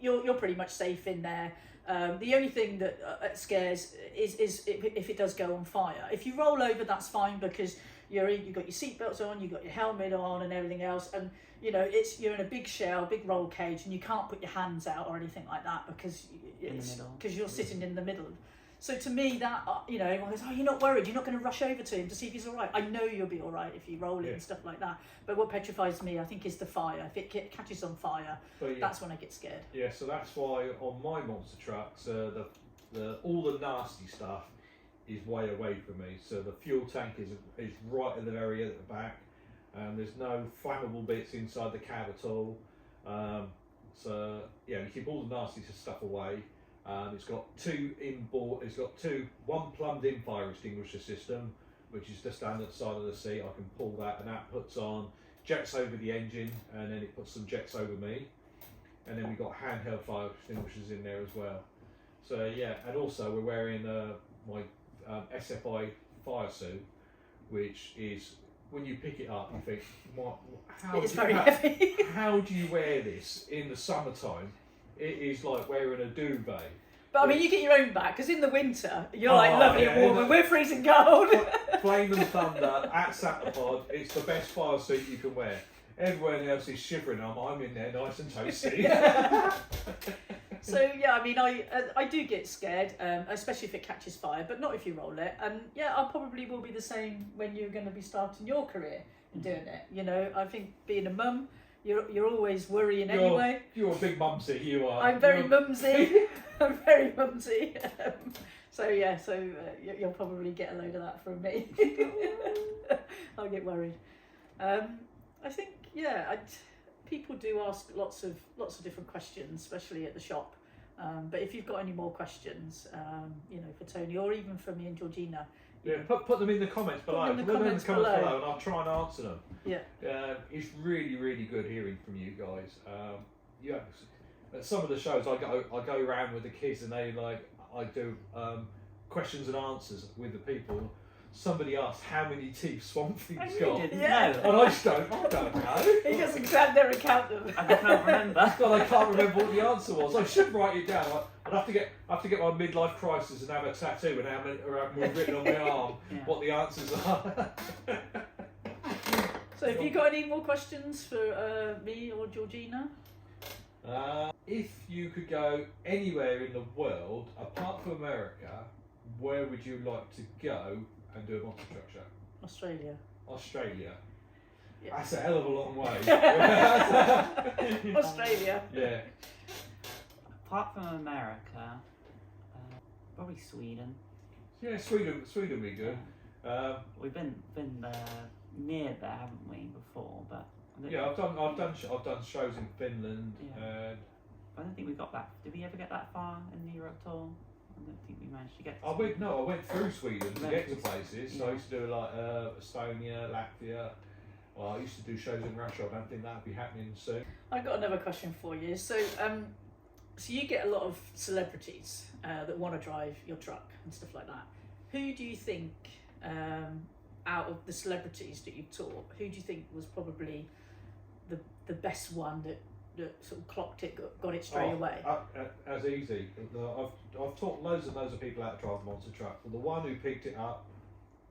you're pretty much safe in there. The only thing that scares is if it does go on fire. If you roll over, that's fine because you've got your seatbelts on, you've got your helmet on, and everything else, and you're in a big shell, big roll cage, and you can't put your hands out or anything like that because you're sitting in the middle. So to me, that everyone goes, "Oh, you're not worried? You're not going to rush over to him to see if he's all right?" I know you'll be all right if you roll it and stuff like that. But what petrifies me, I think, is the fire. If it catches on fire, that's when I get scared. Yeah, so that's why on my monster trucks, all the nasty stuff is way away from me. So the fuel tank is right at the very end at the back. There's no flammable bits inside the cab at all. So yeah, we keep all the nasty stuff away. It's got one plumbed in fire extinguisher system, which is just down at the side of the seat. I can pull that, and that puts on jets over the engine, and then it puts some jets over me. And then we've got handheld fire extinguishers in there as well. So yeah, and also we're wearing my SFI fire suit, which is, when you pick it up, you think, It's very heavy. How do you wear this in the summertime? It is like wearing a duvet. But I mean, you get your own back because in the winter you're lovely and warm, and we're freezing cold. Flame and thunder at Satapod. It's the best fire suit you can wear. Everyone else is shivering. I'm in there, nice and toasty. So yeah, I mean, I do get scared, especially if it catches fire, but not if you roll it. And yeah, I probably will be the same when you're going to be starting your career and doing it. I think being a mum, you're always worrying anyway. You're a big mumsy, you are. I'm very mumsy. I'm very mumsy. So you'll probably get a load of that from me. I'll get worried. I think people do ask lots of different questions, especially at the shop. But if you've got any more questions, for Tony or even for me and Georgina, put them in the comments below. Put them in the comments below, and I'll try and answer them. Yeah. It's really, really good hearing from you guys. At some of the shows, I go around with the kids, and I do questions and answers with the people. Somebody asked how many teeth Swamp Thing's got. Yeah. And I don't know. He doesn't stand there and count them. I can't remember. God, I can't remember what the answer was. I should write it down. I'd have to get my midlife crisis and have a tattoo and have it written on my arm what the answers are. So have you got any more questions for me or Georgina? If you could go anywhere in the world apart from America, where would you like to go and do a monster truck show? Australia. Yeah. That's a hell of a long way. Australia. Yeah. Apart from America, probably Sweden. Yeah, Sweden would be good. We've been near there, haven't we, before? But I've done shows in Finland. Yeah. I don't think we got that. Did we ever get that far in the Europe tour? I don't think we managed to get to Sweden. I went through Sweden to get to places. So I used to do Estonia, Latvia. Well, I used to do shows in Russia. I don't think that'd be happening soon. I've got another question for you. So, so you get a lot of celebrities that want to drive your truck and stuff like that. Who do you think, out of the celebrities that you've taught, who do you think was probably the best one that sort of clocked it, got it straight away? As easy. I've taught loads of people how to drive the monster truck. But the one who picked it up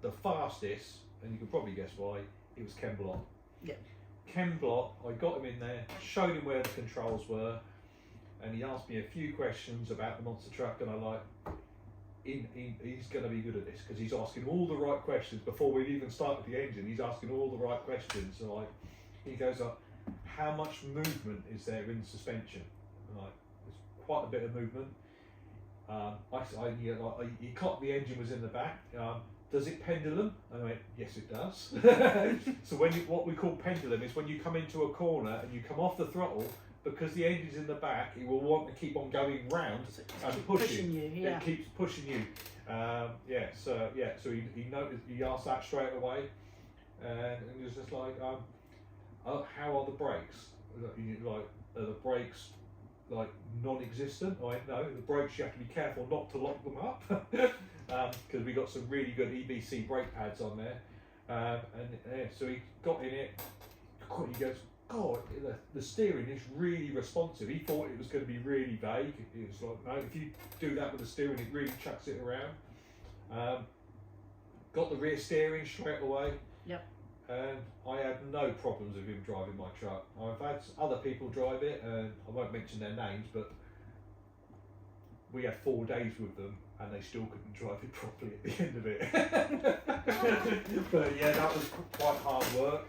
the fastest, and you can probably guess why, it was Ken Block. Yeah. Ken Block, I got him in there, showed him where the controls were, and he asked me a few questions about the monster truck, and he's going to be good at this because he's asking all the right questions before we've even started the engine. He's asking all the right questions. So he goes up, how much movement is there in suspension? There's quite a bit of movement. He clocked the engine was in the back. Does it pendulum? And I went, yes, it does. So what we call pendulum is when you come into a corner and you come off the throttle, because the engine's in the back, it will want to keep on going round and pushing you. Yeah. It keeps pushing you. So he noticed. He asked that straight away, and he was just like, how are the brakes? are the brakes like non-existent? I went, no, the brakes you have to be careful not to lock them up because we got some really good EBC brake pads on there. So he got in it. He goes, God, the steering is really responsive. He thought it was going to be really vague. It was like, no, if you do that with the steering, it really chucks it around. Got the rear steering straight away. Yep. And I had no problems with him driving my truck. I've had other people drive it, and I won't mention their names, but we had 4 days with them, and they still couldn't drive it properly at the end of it. But yeah, that was quite hard work.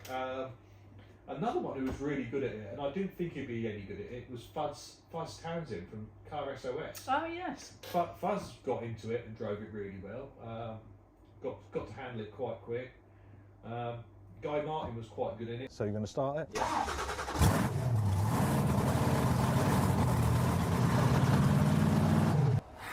Another one who was really good at it, and I didn't think he'd be any good at it, was Fuzz Townsend from Car SOS. Oh yes. Fuzz got into it and drove it really well. Got to handle it quite quick. Guy Martin was quite good in it. So you're going to start it? Yeah.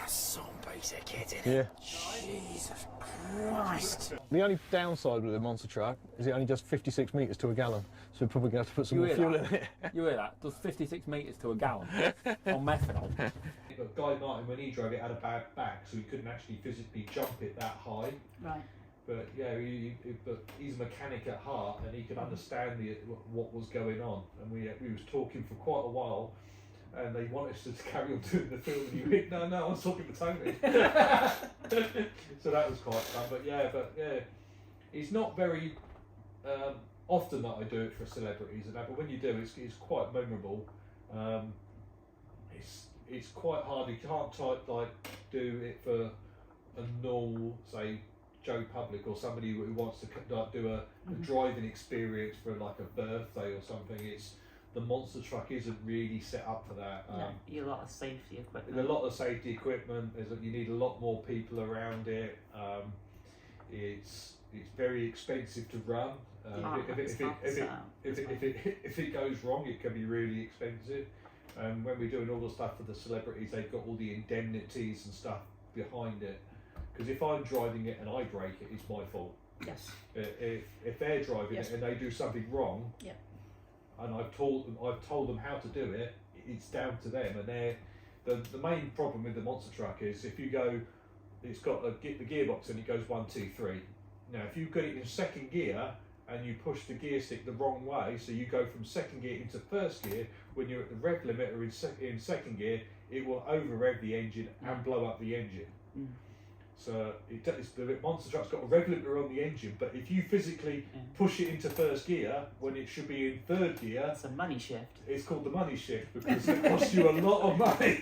Some piece of kid in Yeah. Jesus Christ. The only downside with the monster truck is it only does 56 metres to a gallon, so we're probably going to have to put some You more hear fuel that? in it. You hear that? Does 56 metres to a gallon on methanol. But Guy Martin, when he drove it, had a bad back, so he couldn't actually physically jump it that high. Right. But yeah, but he's a mechanic at heart, and he could understand what was going on. And we was talking for quite a while, and they wanted us to carry on doing the film. And he went, no, I was talking to Tony. So that was quite fun. But yeah, it's not very often that I do it for celebrities and that. But when you do, it's quite memorable. It's quite hard. You can't do it for a normal, say, Joe Public or somebody who wants to do a driving experience for like a birthday or something. The monster truck isn't really set up for that. A lot of safety equipment. There's a lot of safety equipment. You need a lot more people around it. It's very expensive to run. If it goes wrong, it can be really expensive. And when we're doing all the stuff for the celebrities, they've got all the indemnities and stuff behind it. Because if I'm driving it and I break it, it's my fault. Yes. If they're driving it and they do something wrong, and I've told them how to do it, it's down to them. And the main problem with the monster truck is if you go, it's got the gearbox and it goes 1, 2, 3. Now if you get it in second gear and you push the gear stick the wrong way, so you go from second gear into first gear, when you're at the rev limiter in second gear, it will over rev the engine and blow up the engine. So the monster truck's got a rev limiter on the engine, but if you physically push it into first gear when it should be in third gear, it's a money shift. It's called the money shift because it costs you a lot of money.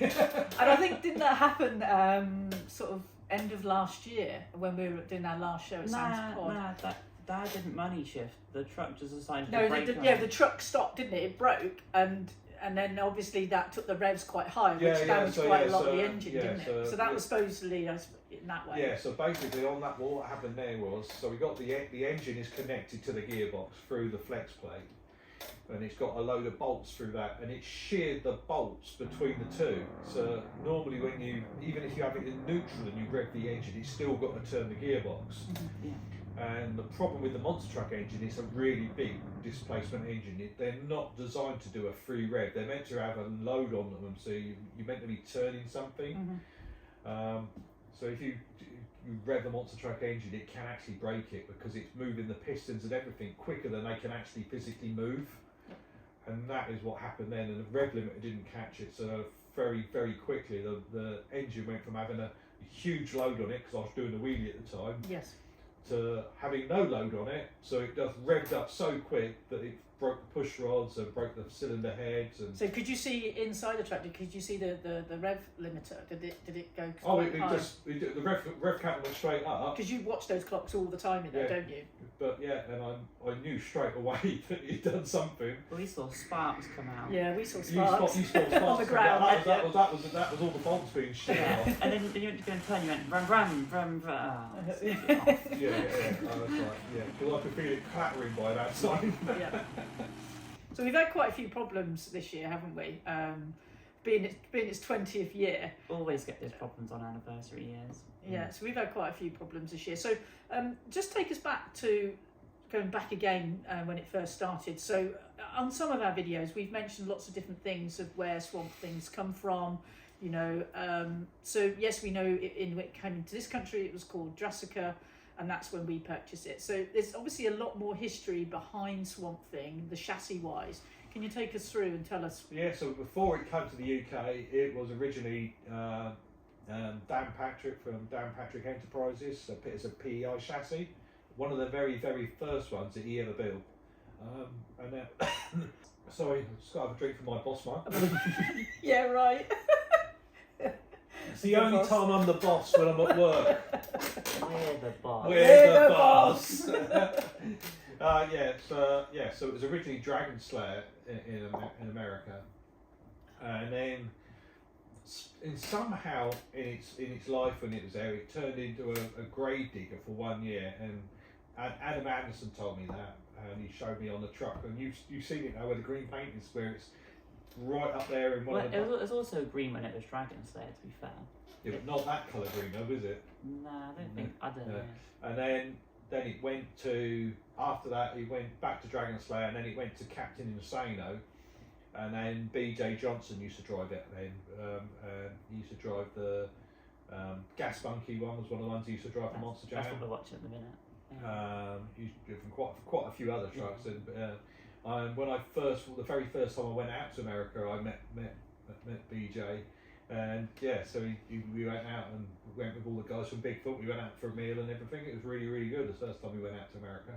And I think, didn't that happen sort of end of last year when we were doing our last show at Sam's Pod? That didn't money shift. The truck just decided No, to break. the truck stopped, didn't it? It broke, and then obviously that took the revs quite high, which damaged quite a lot of the engine, didn't it? So that was supposedly in that way. Yeah, so basically on that, what happened there was, so we got the engine is connected to the gearbox through the flex plate, and it's got a load of bolts through that, and it sheared the bolts between the two. So normally even if you have it in neutral and you rev the engine, it's still got to turn the gearbox. And the problem with the monster truck engine is a really big displacement engine. They're not designed to do a free rev. They're meant to have a load on them, so you're meant to be turning something. So if you rev the monster truck engine, it can actually break it because it's moving the pistons and everything quicker than they can actually physically move. And that is what happened then, and the rev limiter didn't catch it. So very, very quickly, the engine went from having a huge load on it, because I was doing a wheelie at the time, to having no load on it, so it just revved up so quick that it broke the push rods and broke the cylinder heads. And so could you see inside the tractor? Could you see the rev limiter? Did it go? The rev counter went straight up. Because you watch those clocks all the time in there, don't you? But and I knew straight away that he'd done something. Well, we saw sparks come out. Yeah, we saw sparks. You saw sparks on the ground. That was all the bolts being shot off. And then you went to go and turn, you went rum rum rum rum. Because I could feel it clattering by that time. So we've had quite a few problems this year, haven't we? Being its 20th year. Always get those problems on anniversary years. Yeah, so we've had quite a few problems this year. So just take us back to going back again when it first started. So on some of our videos, we've mentioned lots of different things of where Swamp Things come from. You know, so yes, we know when it came into this country, it was called Jurassica, and that's when we purchased it. So there's obviously a lot more history behind Swamp Thing, the chassis wise. Can you take us through and tell us? Yeah, so before it came to the UK, it was originally Dan Patrick from Dan Patrick Enterprises. So it's a PEI chassis, one of the very, very first ones that he ever built. And then, sorry, I've just got to have a drink from my boss, mate. Yeah, right. It's the only time I'm the boss when I'm at work. We're the boss. We're the boss. So it was originally Dragon Slayer in America, and then somehow in its life when it was there, it turned into a grave digger for 1 year. And Adam Anderson told me that, and he showed me on the truck. And you've seen it now where the green paint is, where it's right up there in one of the. It was also green when it was Dragon Slayer, to be fair. Yeah, but not that colour green though, is it? Nah, I don't know. And then it went to, after that it went back to Dragon Slayer, and then it went to Captain Insano, and then BJ Johnson used to drive it then. He used to drive the Gas Monkey one, was one of the ones he used to drive for Monster Jam. That's what we're watching at the minute. Yeah. He used to drive quite a few other trucks. And when the very first time I went out to America, I met BJ. And yeah, so we went out and went with all the guys from Bigfoot. We went out for a meal and everything. It was really, really good the first time we went out to America.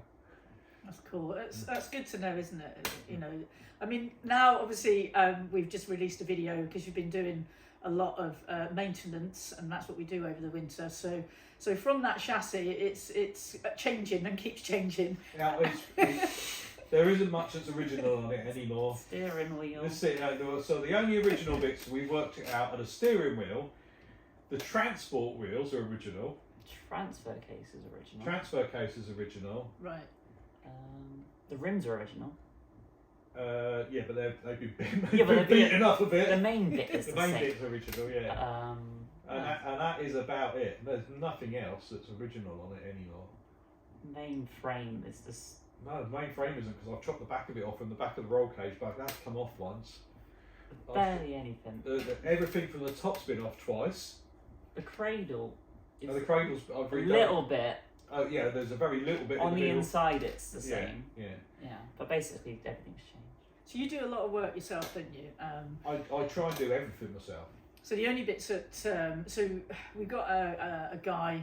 That's cool. That's good to know, isn't it? You know, I mean, now obviously we've just released a video because you've been doing a lot of maintenance, and that's what we do over the winter. So from that chassis, it's changing and keeps changing. Now there isn't much that's original on it anymore. Steering wheel. So the only original bits we've worked it out are the steering wheel. The transport wheels are original. Transfer case is original. Transfer case is original. Right. The rims are original. Yeah, but they've been they're beaten up a bit. The main bit is the the main same. bit's original, yeah. And that is about it. There's nothing else that's original on it anymore. Main frame is this. No, the main frame isn't, because I've chopped the back of it off from the back of the roll cage, but that's come off once. Barely anything. Everything from the top's been off twice. The cradle is The cradle's I've a redone. little bit. Oh yeah, there's a very little bit On in the middle. inside, it's the Yeah, same. yeah. Yeah, but basically everything's changed. So you do a lot of work yourself, don't you? I try and do everything myself. So the only bits that so we've got a guy.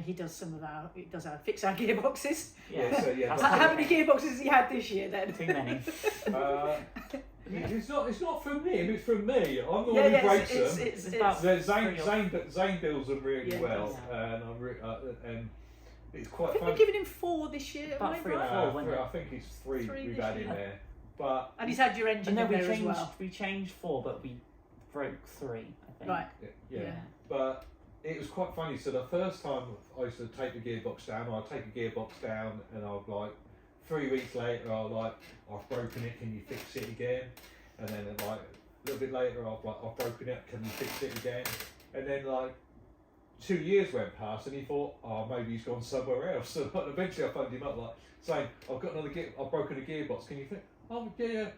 He does our fix our gearboxes. Yeah, so yeah. That's How many gearboxes has he had this year then? Too many. It's not from him. It's from me. I'm the one who breaks them. It's about- Zane builds them really Yeah, well, yeah. and it's I quite think fun. we've given him 4 this year. About am I 3 or right? 4. wasn't it? I think it's 3 3 we've this had in year. there, but And he's had your engine And then in we there changed. as well. We changed 4, but we broke 3. I think. Right. yeah. But it was quite funny. So the first time I used to take the gearbox down, I'd take the gearbox down, and I'd like 3 weeks later, I've broken it. Can you fix it again? And then like a little bit later, I've broken it. Can you fix it again? And then like 2 years went past, and he thought, oh, maybe he's gone somewhere else. So eventually, I phoned him up like saying, I've broken a gearbox. Can you fix? Oh yeah.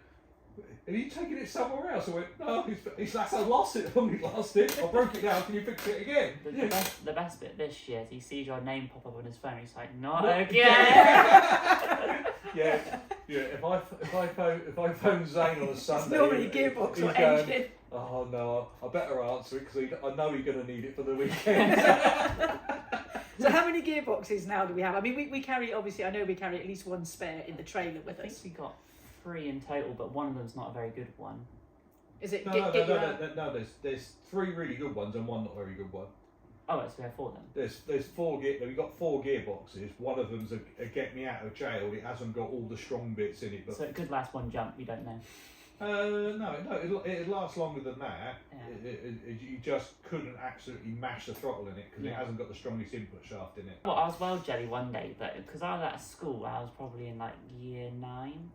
Are you taking it somewhere else? I went, no, he's like, I lost it. I broke it down. Can you fix it again? The best bit this year is he sees your name pop up on his phone. He's like, not What? again. Yeah. If I phone Zane on a Sunday, It's normally gearbox he's or going, engine. oh no, I better answer it because I know he's going to need it for the weekend. So how many gearboxes now do we have? I mean, we carry, obviously, I know we carry at least 1 spare in the trailer I with think us. we got 3 in total, but one of them's not a very good one. Is it No, there's 3 really good ones and 1 not very good one. Oh, so we have 4 then. There's 4 we've got 4 gearboxes. One of them's a get me out of jail. It hasn't got all the strong bits in it, but So it could last 1 jump. We don't know. no, it lasts longer than that. Yeah. You just couldn't absolutely mash the throttle in it because it Yeah. hasn't got the strongest input shaft in it. Well, I was well jelly one day, but because I was at school, I was probably in like year 9,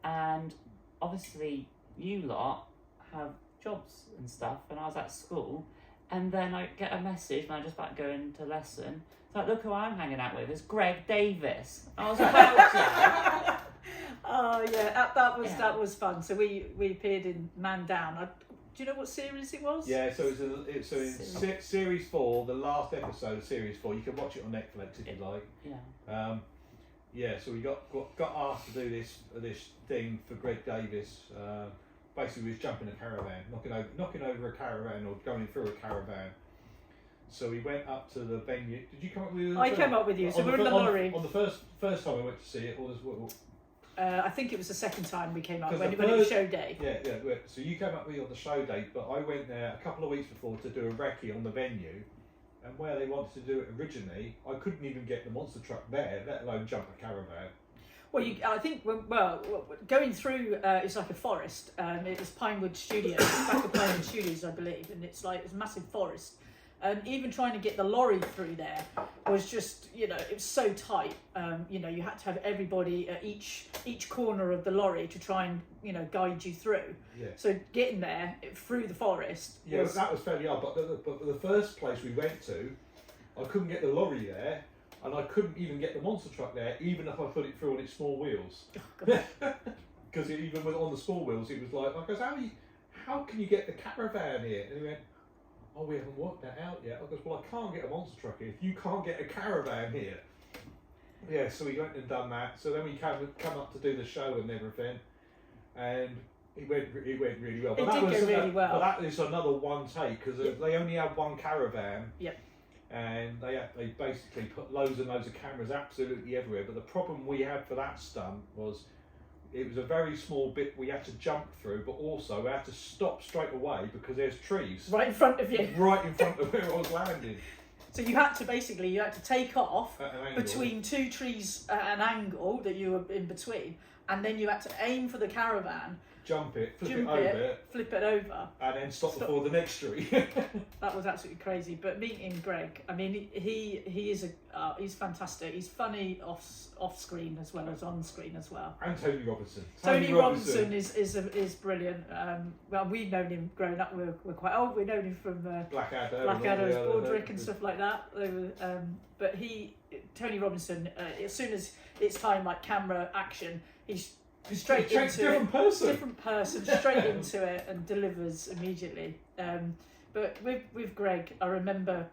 and obviously you lot have jobs and stuff, and I was at school, And then I get a message when I just about going to lesson. It's like, look who I'm hanging out with. It's Greg Davis. I was like, Oh yeah, that was fun. So we appeared in Man Down. Do you know what series it was? Yeah, so it's in series 4, the last episode of series 4. You can watch it on Netflix if you like. Yeah. Yeah, so we got asked to do this thing for Greg Davis. Basically, we was jumping a caravan, knocking over a caravan or going through a caravan. So we went up to the venue. Did you come up with? I came up with you. So we were in the lorry. On the first time we went to see it, I think it was the second time we came up when it was show day. Yeah. So you came up with me on the show day, but I went there a couple of weeks before to do a recce on the venue, and where they wanted to do it originally, I couldn't even get the monster truck there, let alone jump a caravan. Well, I think going through it's like a forest. It was Pinewood Studios, back of Pinewood Studios, I believe, and it's a massive forest. Even trying to get the lorry through there was just, it was so tight. You had to have everybody at each corner of the lorry to try and, guide you through. Yeah. So getting there through the forest. Yeah, that was fairly hard. But the first place we went to, I couldn't get the lorry there, and I couldn't even get the monster truck there, even if I put it through on its small wheels. Because even on the small wheels, it was like, I goes, how can you get the caravan here? And he went, oh, we haven't worked that out yet. I goes, well, I can't get a monster truck here if you can't get a caravan here. Yeah, so we went and done that. So then we come up to do the show and everything, and it went really well. It did go really well. But that is another one take because they only had one caravan. Yep. And they basically put loads and loads of cameras absolutely everywhere. But the problem we had for that stunt was it was a very small bit we had to jump through, but also we had to stop straight away because there's trees. Right in front of you. Right in front of where I was landing. So you had to take off between two trees at an angle that you were in between, and then you had to aim for the caravan, flip it over, and then stop before the next tree. That was absolutely crazy. But meeting Greg, I mean, he is he's fantastic. He's funny off screen as well as on screen as well. And Tony Robinson. Tony Robinson is brilliant. Well, we've known him growing up. We're quite old. We've known him from Blackadder's, Baldrick and stuff like that. But Tony Robinson, as soon as it's time like camera action, he's straight into different person, straight into it and delivers immediately. But with Greg, I remember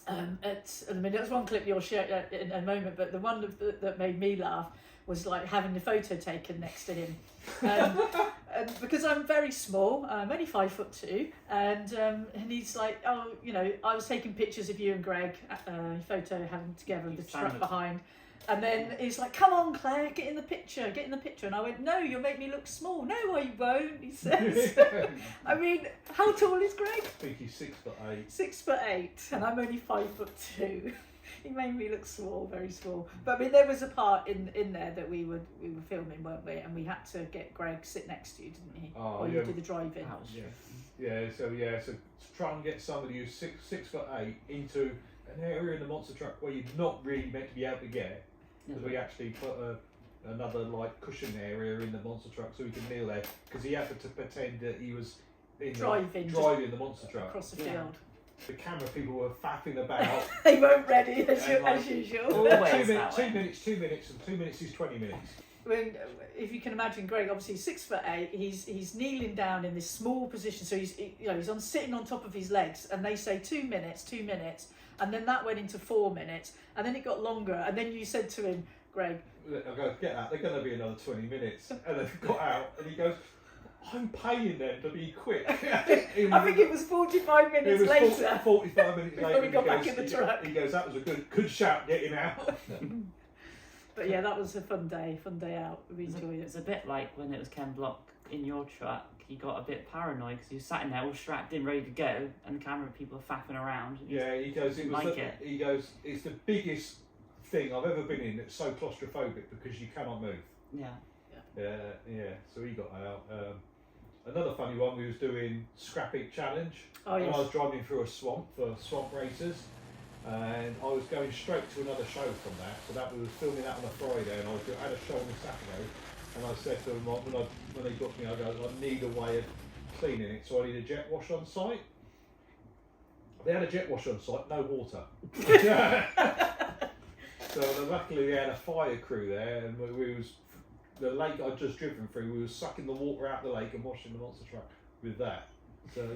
there's one clip you'll share in a moment, but the one that made me laugh was like having the photo taken next to him. And because I'm very small, I'm only 5'2", and he's like, I was taking pictures of you and Greg, photo having together with the truck behind. And then he's like, come on, Claire, get in the picture. And I went, no, you'll make me look small. No, I won't, he says. I mean, how tall is Greg? I think he's 6'8". 6'8", and I'm only 5'2". He made me look small, very small. But I mean, there was a part in there that we were filming, weren't we? And we had to get Greg sit next to you, didn't he? Oh, While you did the driving. So to try and get somebody who's 6'8" into an area in the monster truck where you're not really meant to be able to get. Because we actually put another like cushion area in the monster truck so he could kneel there because he had to pretend that he was driving the monster truck across the field. The camera people were faffing about. They weren't ready as usual. Always 2 minutes, and 2 minutes is 20 minutes. When, if you can imagine, Greg, obviously 6'8", he's kneeling down in this small position, so he's sitting on top of his legs, and they say 2 minutes, and then that went into 4 minutes, and then it got longer, and then you said to him, Greg, I go, get out, they're going to be another 20 minutes, and they got out, and he goes, I'm paying them to be quick. I think it was 45 minutes later. 45 minutes later, before we got back in the truck. He goes, that was a good shout getting out. But yeah, that was a fun day out. We enjoyed it. It's a bit like when it was Ken Block in your truck. You got a bit paranoid because you sat in there all strapped in, ready to go, and the camera people are faffing around. Yeah, he goes, he goes, it's the biggest thing I've ever been in that's so claustrophobic because you cannot move. Yeah. So he got out. Another funny one, we was doing Scrap Heap Challenge. Oh, yes. And I was driving through a swamp for swamp races, and I was going straight to another show from that. So that we was filming that on a Friday, and I had a show on a Saturday. And I said to them when they booked me, I go, I need a way of cleaning it, so I need a jet wash on site. They had a jet washer on site, no water. So luckily they had a fire crew there, and we was the lake I'd just driven through. We were sucking the water out the lake and washing the monster truck with that. So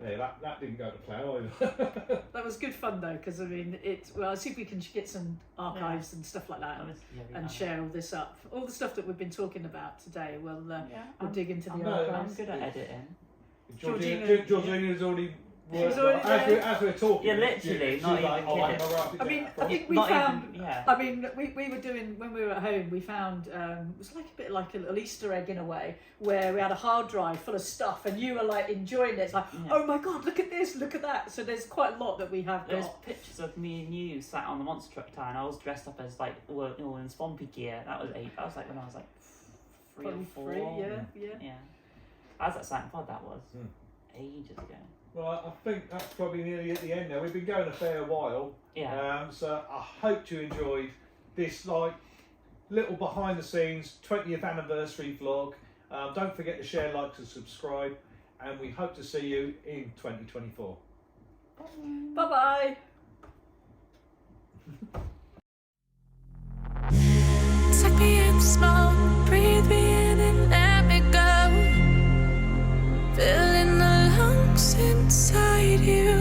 yeah, that didn't go to plan either. That was good fun though, because I mean, I'll see if we can get some archives and stuff like that, and share all this up. All the stuff that we've been talking about today, we'll dig into the archives. I'm good at editing. Georgina's already. She's already as we're talking, Yeah, literally, not even kidding. I mean, I think we Not found. even- yeah. I mean, we were doing when we were at home. We found it was like a bit like a little Easter egg in a way, where we had a hard drive full of stuff, and you were like enjoying it. It's like, oh my god, look at this, look at that. So there's quite a lot that we have There's got. pictures of me and you sat on the monster truck tire, and I was dressed up as like all in Swampy gear. That was like when I was like 3 or 4. Yeah. How's that sound? God, that was ages ago. Well, I think that's probably nearly at the end now. We've been going a fair while. Yeah. So I hope you enjoyed this like little behind the scenes 20th anniversary vlog. Don't forget to share, like, and subscribe. And we hope to see you in 2024. Bye bye. Suck me in the smoke, breathe me in and let me go. Filling the lungs inside you.